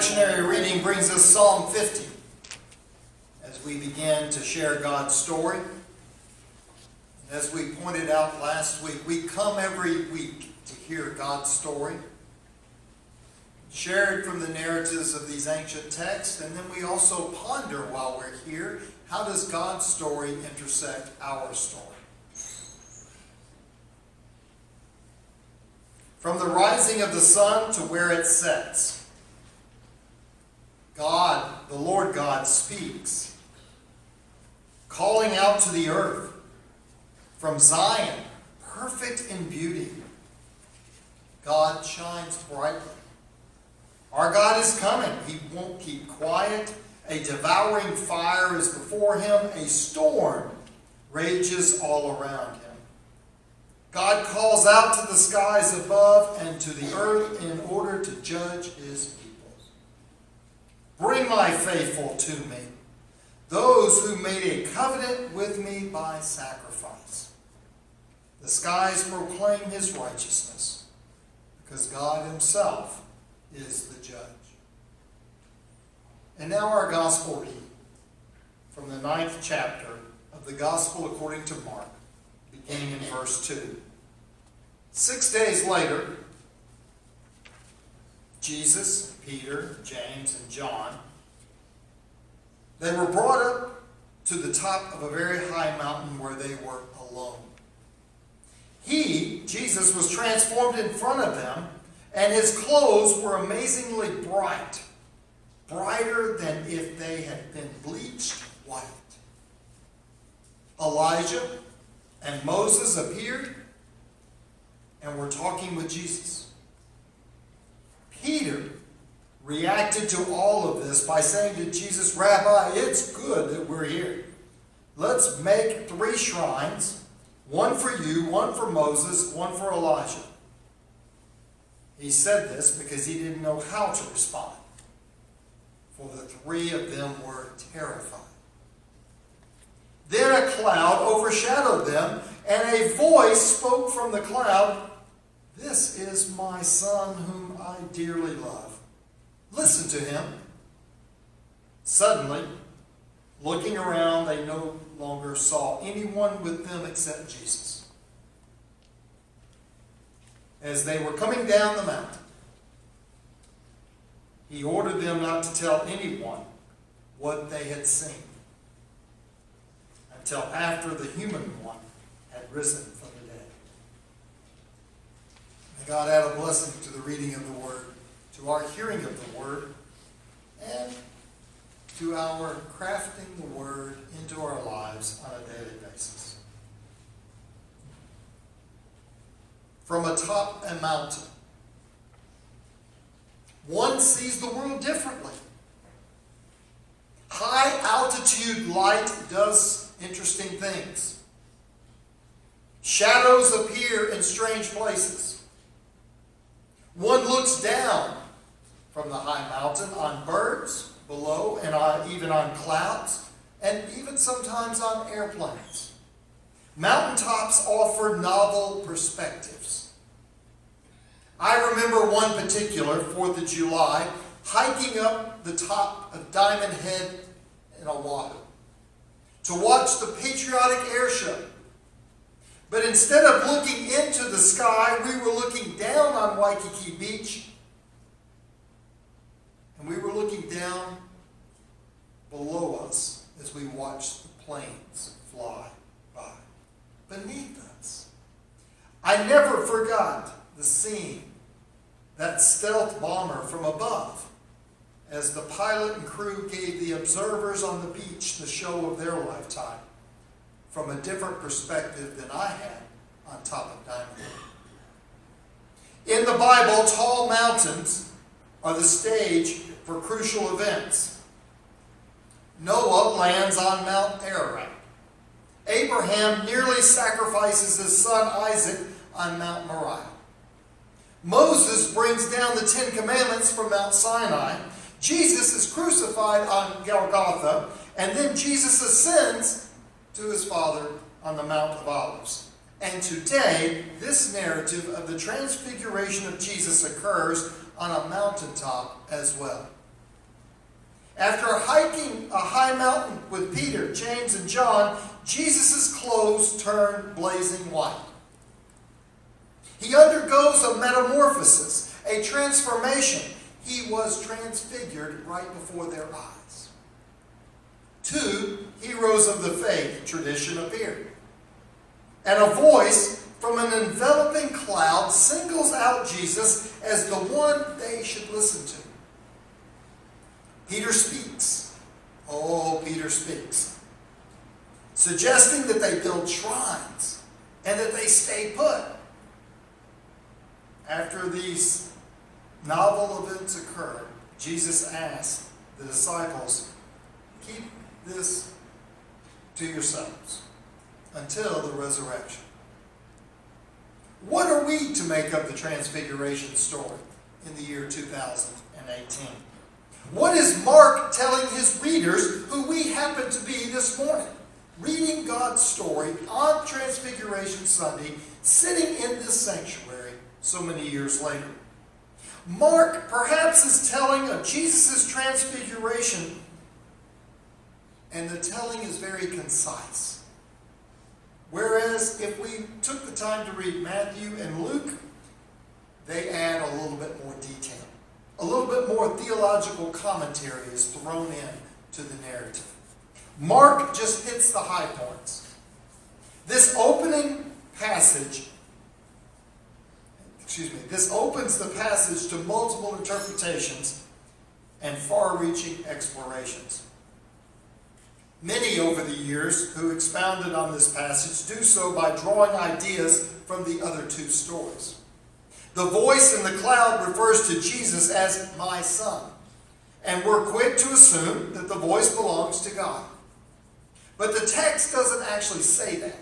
lectionary reading brings us Psalm 50 as we begin to share God's story. As we pointed out last week, we come every week to hear God's story, shared from the narratives of these ancient texts, and then we also ponder while we're here, how does God's story intersect our story? From the rising of the sun to where it sets, God, the Lord God, speaks, calling out to the earth. From Zion, perfect in beauty, God shines brightly. Our God is coming. He won't keep quiet. A devouring fire is before him. A storm rages all around him. God calls out to the skies above and to the earth in order to judge his people. Bring my faithful to me, those who made a covenant with me by sacrifice. The skies proclaim his righteousness, because God himself is the judge. And now our gospel reading from the 9th chapter of the Gospel according to Mark, beginning in verse 2. 6 days later, Jesus, Peter, James, and John, they were brought up to the top of a very high mountain where they were alone. He, Jesus, was transformed in front of them, and his clothes were amazingly bright, brighter than if they had been bleached white. Elijah and Moses appeared and were talking with Jesus. Peter reacted to all of this by saying to Jesus, "Rabbi, it's good that we're here. Let's make 3 shrines, one for you, one for Moses, one for Elijah." He said this because he didn't know how to respond, for the 3 of them were terrified. Then a cloud overshadowed them, and a voice spoke from the cloud, "This is my son whom I dearly love. Listen to him." Suddenly, looking around, they no longer saw anyone with them except Jesus. As they were coming down the mountain, he ordered them not to tell anyone what they had seen until after the human one had risen from the dead. May God add a blessing to the reading of the Word, to our hearing of the Word, and to our crafting the Word into our lives on a daily basis. From atop a mountain, one sees the world differently. High altitude light does interesting things. Shadows appear in strange places. One looks down from the high mountain on birds below, and even on clouds, and even sometimes on airplanes. Mountaintops offer novel perspectives. I remember one particular 4th of July, hiking up the top of Diamond Head in Oahu to watch the patriotic air show. But instead of looking into the sky, we were looking down on Waikiki Beach, and we were looking down below us as we watched the planes fly by beneath us. I never forgot the scene, that stealth bomber from above, as the pilot and crew gave the observers on the beach the show of their lifetime from a different perspective than I had on top of Diamond Head. In the Bible, tall mountains are the stage for crucial events. Noah lands on Mount Ararat. Abraham nearly sacrifices his son Isaac on Mount Moriah. Moses brings down the 10 Commandments from Mount Sinai. Jesus is crucified on Golgotha, and then Jesus ascends to his Father on the Mount of Olives. And today, this narrative of the transfiguration of Jesus occurs on a mountaintop as well. After hiking a high mountain with Peter, James, and John, Jesus' clothes turn blazing white. He undergoes a metamorphosis, a transformation. He was transfigured right before their eyes. 2 heroes of the faith tradition appeared. And a voice from an enveloping cloud singles out Jesus as the one they should listen to. Peter speaks. Oh, Peter speaks. Suggesting that they build shrines and that they stay put. After these novel events occurred, Jesus asked the disciples, keep this to yourselves until the resurrection. What are we to make of the Transfiguration story in the year 2018? What is Mark telling his readers, who we happen to be this morning, reading God's story on Transfiguration Sunday, sitting in this sanctuary so many years later? Mark perhaps is telling of Jesus' transfiguration, and the telling is very concise. Whereas if we took the time to read Matthew and Luke, they add a little bit more detail. A little bit more theological commentary is thrown in to the narrative. Mark just hits the high points. This opening passage, this opens the passage to multiple interpretations and far-reaching explorations. Many over the years who expounded on this passage do so by drawing ideas from the other 2 stories. The voice in the cloud refers to Jesus as my son, and we're quick to assume that the voice belongs to God. But the text doesn't actually say that.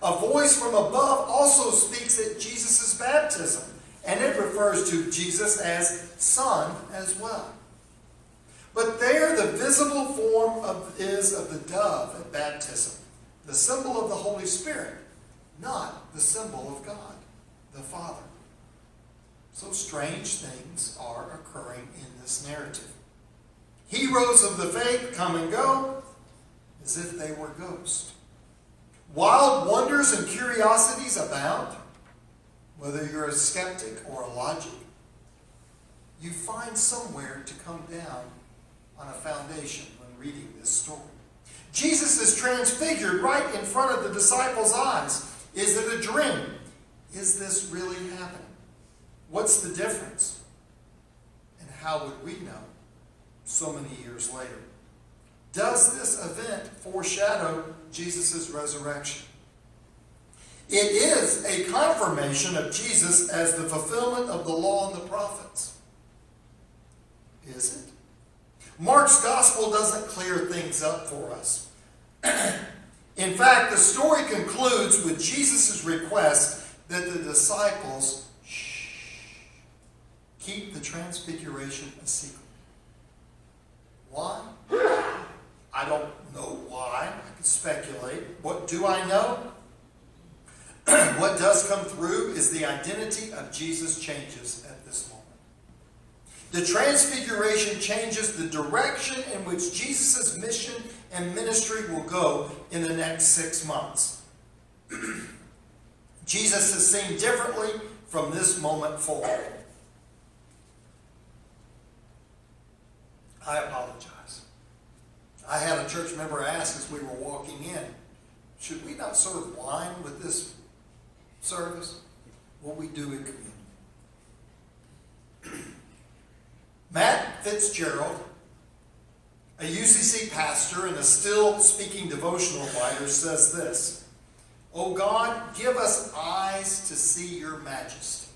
A voice from above also speaks at Jesus' baptism, and it refers to Jesus as son as well. But there the visible form is of the dove at baptism, the symbol of the Holy Spirit, not the symbol of God, the Father. So strange things are occurring in this narrative. Heroes of the faith come and go as if they were ghosts. Wild wonders and curiosities abound. Whether you're a skeptic or a logic, you find somewhere to come down on a foundation when reading this story. Jesus is transfigured right in front of the disciples' eyes. Is it a dream? Is this really happening? What's the difference? And how would we know so many years later? Does this event foreshadow Jesus' resurrection? It is a confirmation of Jesus as the fulfillment of the law and the prophets. Is it? Mark's gospel doesn't clear things up for us. In fact, the story concludes with Jesus' request that the disciples keep the transfiguration a secret. Why? I don't know why. I can speculate. What do I know? What does come through is the identity of Jesus changes at this moment. The transfiguration changes the direction in which Jesus' mission and ministry will go in the next 6 months. Jesus is seen differently from this moment forward. I apologize. I had a church member ask as we were walking in, should we not serve wine with this service? What we do in communion. Matt Fitzgerald, a UCC pastor and a still speaking devotional writer, says this: "Oh God, give us eyes to see your majesty."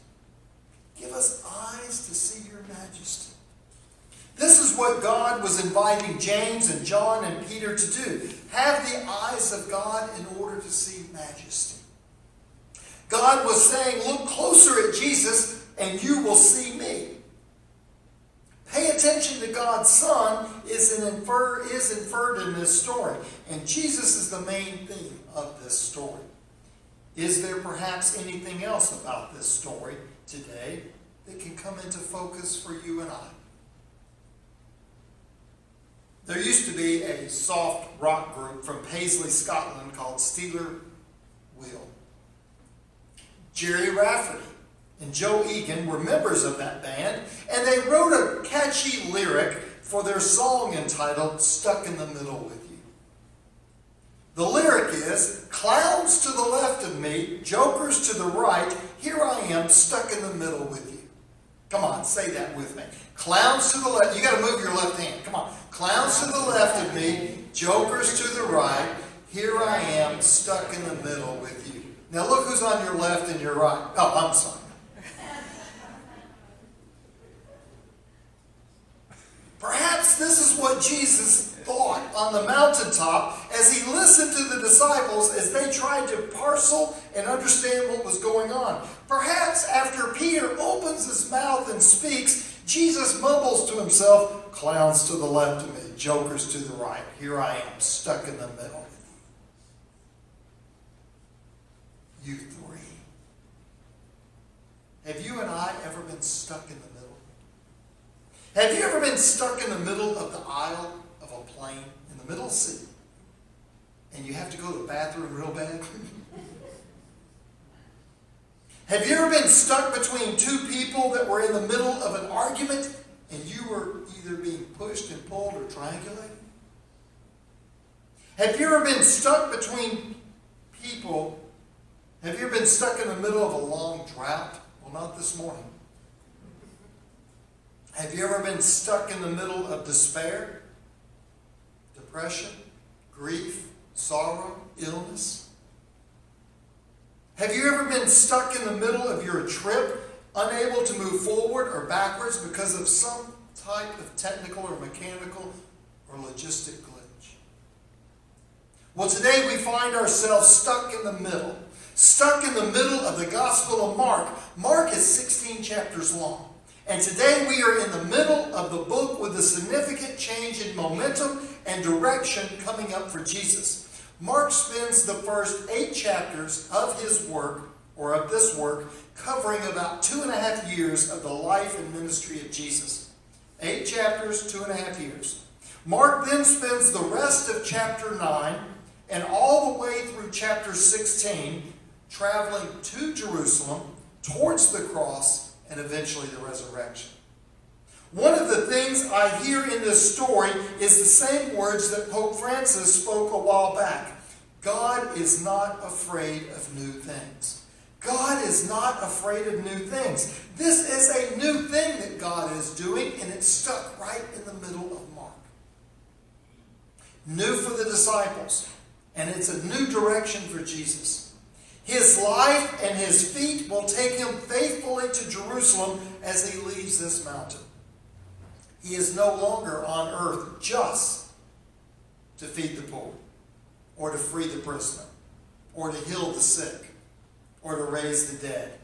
Give us eyes to see your majesty. This is what God was inviting James and John and Peter to do. Have the eyes of God in order to see majesty. God was saying, look closer at Jesus and you will see me. Pay attention to God's Son is inferred in this story. And Jesus is the main theme of this story. Is there perhaps anything else about this story today that can come into focus for you and I? There used to be a soft rock group from Paisley, Scotland called Steeler Wheel. Jerry Rafferty and Joe Egan were members of that band, and they wrote a catchy lyric for their song entitled Stuck in the Middle with You. The lyric is, clowns to the left of me, jokers to the right, here I am stuck in the middle with you. Come on, say that with me. Clowns to the left, you got to move your left hand, come on. Clowns to the left of me, jokers to the right, here I am stuck in the middle with you. Now look who's on your left and your right. Oh, I'm sorry. Perhaps this is what Jesus thought on the mountaintop as he listened to the disciples as they tried to parcel and understand what was going on. Perhaps after Peter opens his mouth and speaks, Jesus mumbles to himself, clowns to the left of me, jokers to the right. Here I am, stuck in the middle. You three. Have you and I ever been stuck in the middle? Have you ever been stuck in the middle of the aisle of a plane, in the middle seat, and you have to go to the bathroom real bad? Have you ever been stuck between two people that were in the middle of an argument and you were either being pushed and pulled or triangulated? Have you ever been stuck between people? Have you ever been stuck in the middle of a long drought? Well, not this morning. Have you ever been stuck in the middle of despair, depression, grief, sorrow, illness? Have you ever been stuck in the middle of your trip, unable to move forward or backwards because of some type of technical or mechanical or logistic glitch? Well, today we find ourselves stuck in the middle of the Gospel of Mark. Mark is 16 chapters long. And today we are in the middle of the book with a significant change in momentum and direction coming up for Jesus. Mark spends the first 8 chapters of his work, or of this work, covering about 2.5 years of the life and ministry of Jesus. 8 chapters, 2.5 years. Mark then spends the rest of chapter 9 and all the way through chapter 16 traveling to Jerusalem, towards the cross, and eventually the resurrection. One of the things I hear in this story is the same words that Pope Francis spoke a while back. God is not afraid of new things. God is not afraid of new things. This is a new thing that God is doing, and it's stuck right in the middle of Mark. New for the disciples, and it's a new direction for Jesus. His life and his feet will take him faithfully to Jerusalem as he leaves this mountain. He is no longer on earth just to feed the poor, or to free the prisoner, or to heal the sick, or to raise the dead.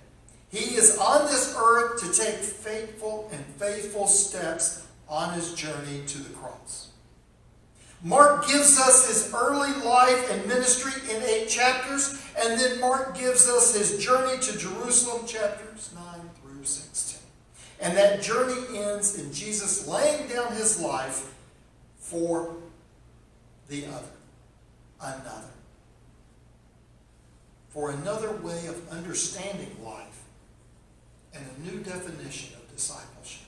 He is on this earth to take faithful steps on his journey to the cross. Mark gives us his early life and ministry in 8 chapters, and then Mark gives us his journey to Jerusalem, chapters 9 through 16. And that journey ends in Jesus laying down his life for the another. For another way of understanding life and a new definition of discipleship.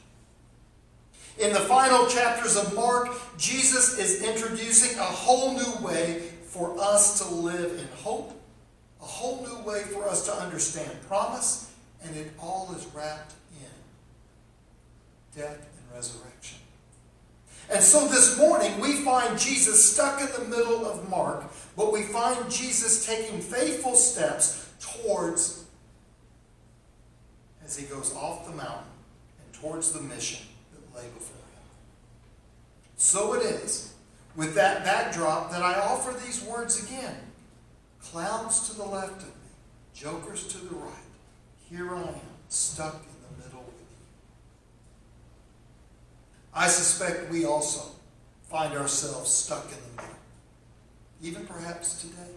In the final chapters of Mark, Jesus is introducing a whole new way for us to live in hope, a whole new way for us to understand promise, and it all is wrapped in death and resurrection. And so this morning we find Jesus stuck in the middle of Mark, but we find Jesus taking faithful steps towards, as he goes off the mountain and towards the mission that lay before him. So it is, with that backdrop, that I offer these words again. Clowns to the left of me, jokers to the right. Here I am, stuck in the middle with you. I suspect we also find ourselves stuck in the middle, even perhaps today.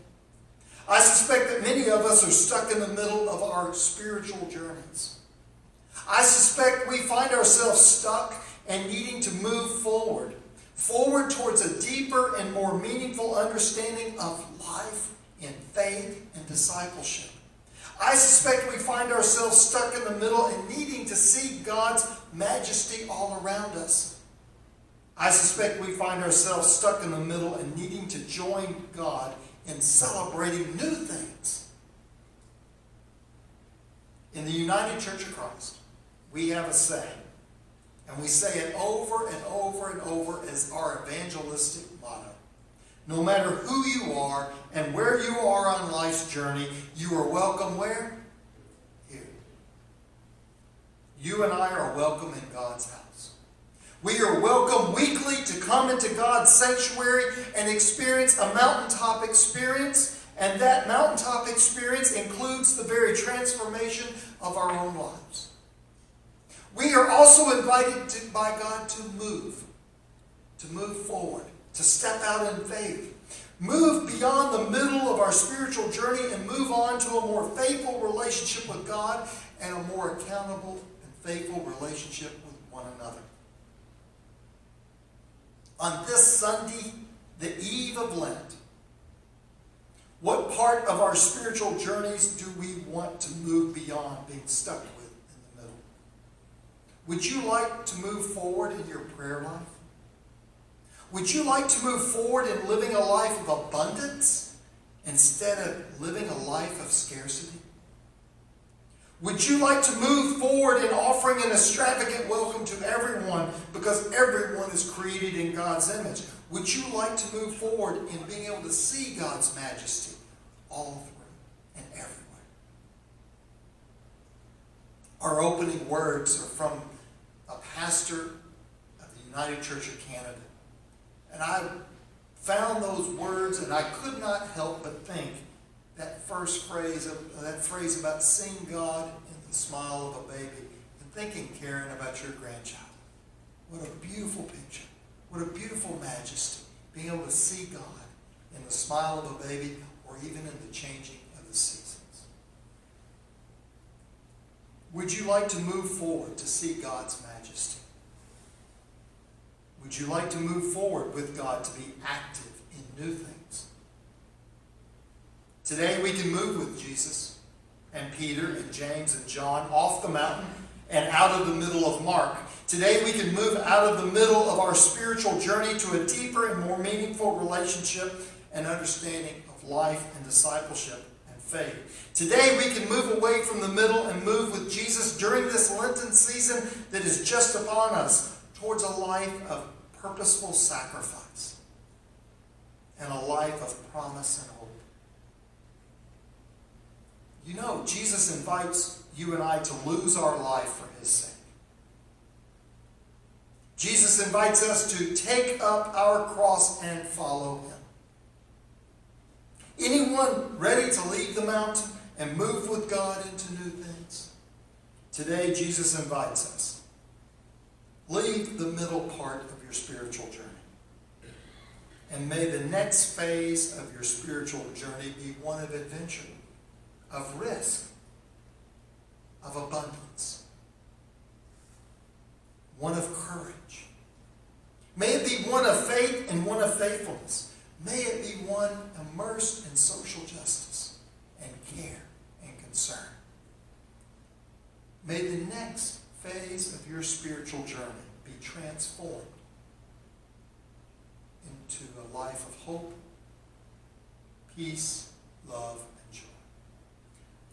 I suspect that many of us are stuck in the middle of our spiritual journeys. I suspect we find ourselves stuck and needing to move forward. forward towards a deeper and more meaningful understanding of life in faith and discipleship. I suspect we find ourselves stuck in the middle and needing to see God's majesty all around us. I suspect we find ourselves stuck in the middle and needing to join God in celebrating new things. In the United Church of Christ, we have a saying, and we say it over and over and over as our evangelistic motto. No matter who you are and where you are on life's journey, you are welcome where? Here. You and I are welcome in God's house. We are welcome weekly to come into God's sanctuary and experience a mountaintop experience, and that mountaintop experience includes the very transformation of our own lives. We are also invited by God to move forward, to step out in faith, move beyond the middle of our spiritual journey and move on to a more faithful relationship with God and a more accountable and faithful relationship with one another. On this Sunday, the eve of Lent, what part of our spiritual journeys do we want to move beyond being stuck with in the middle? Would you like to move forward in your prayer life? Would you like to move forward in living a life of abundance instead of living a life of scarcity? Would you like to move forward in offering an extravagant welcome to everyone because everyone is created in God's image? Would you like to move forward in being able to see God's majesty all through and everywhere? Our opening words are from a pastor of the United Church of Canada. And I found those words and I could not help but think that first phrase, that phrase about seeing God in the smile of a baby, and thinking, Karen, about your grandchild. What a beautiful picture. What a beautiful majesty. Being able to see God in the smile of a baby or even in the changing of the seasons. Would you like to move forward to see God's majesty? Would you like to move forward with God to be active in new things? Today we can move with Jesus and Peter and James and John off the mountain and out of the middle of Mark. Today we can move out of the middle of our spiritual journey to a deeper and more meaningful relationship and understanding of life and discipleship and faith. Today we can move away from the middle and move with Jesus during this Lenten season that is just upon us towards a life of purposeful sacrifice and a life of promise and hope. You know, Jesus invites you and I to lose our life for his sake. Jesus invites us to take up our cross and follow him. Anyone ready to leave the mountain and move with God into new things? Today, Jesus invites us. Leave the middle part of your spiritual journey. And may the next phase of your spiritual journey be one of adventure, of risk, of abundance, one of courage. May it be one of faith and one of faithfulness. May it be one immersed in social justice and care and concern. May the next phase of your spiritual journey be transformed into a life of hope, peace, love, and joy.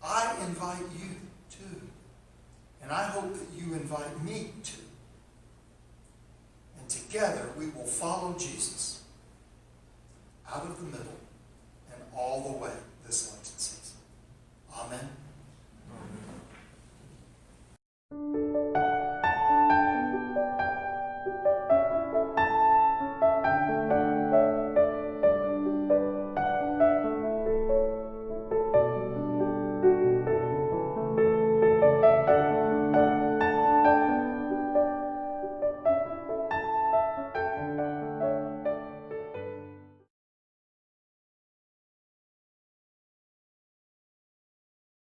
I invite you to, and I hope that you invite me to. And together we will follow Jesus out of the middle and all the way